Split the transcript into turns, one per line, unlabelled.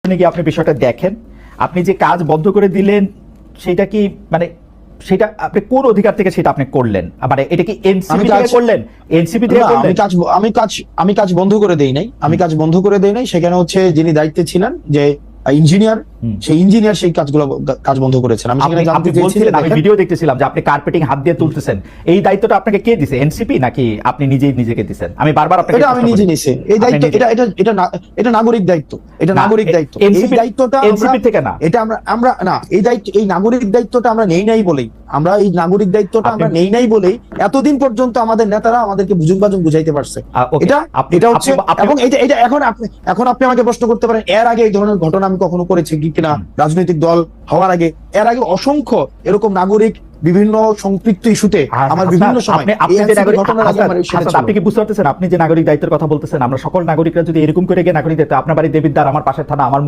কি আপনি বিষয়টা দেখেন, আপনি যে কাজ বন্ধ করে দিলেন সেটা কি মানে সেটা আপনি কোন অধিকার থেকে সেটা আপনি করলেন? মানে এটা কি এনসিপি থেকে করলেন? এনসিপি থেকে করলেন?
আমি কাজ বন্ধ করে দেই নাই, সেখানে হচ্ছে যিনি দায়িত্বে ছিলেন যে ইঞ্জিনিয়ার, সেই ইঞ্জিনিয়ার সেই কাজ বন্ধ করেছেন। আমি সেখানে জানতে চেয়েছিলাম,
আমি ভিডিও দেখতেছিলাম যে আপনি কার্পেটিং হাত দিয়ে তুলতেছেন, এই দায়িত্বটা আপনাকে কে দিছে? এনসিপি নাকি আপনি নিজেই নিজেকে দিছেন? আমি বারবার আপনাকে
এটা আমি নিজে নিছি এই দায়িত্ব, এটা নাগরিক দায়িত্ব, এই দায়িত্বটা
এনসিপি থেকে না,
এটা আমরা না, এই দায়িত্ব, এই নাগরিক দায়িত্বটা আমরা নেই নাই বলেই, এতদিন পর্যন্ত আমাদের নেতারা আমাদেরকে বুঝাইতে পারছে। এটা হচ্ছে, এবং এটা এখন আপনি আমাকে প্রশ্ন করতে পারেন এর আগে এই ধরনের ঘটনা আমি কখনো করেছি কিনা, রাজনৈতিক দল হওয়ার আগে, এর আগে অসংখ্য এরকম নাগরিক বিভিন্ন সম্পৃক্ত ইস্যুতে আমার বিভিন্ন সময়
আপনি কি বুঝতে পারতেছেন? আপনি যে নাগরিক দায়িত্বের কথা বলতেছেন, আমরা সকল নাগরিকরা যদি এরকম করে গিয়ে নাগরিক দায়িত্ব, আপনার বাড়ি দেবিদ্বার, আমার পাশের থানা, আমার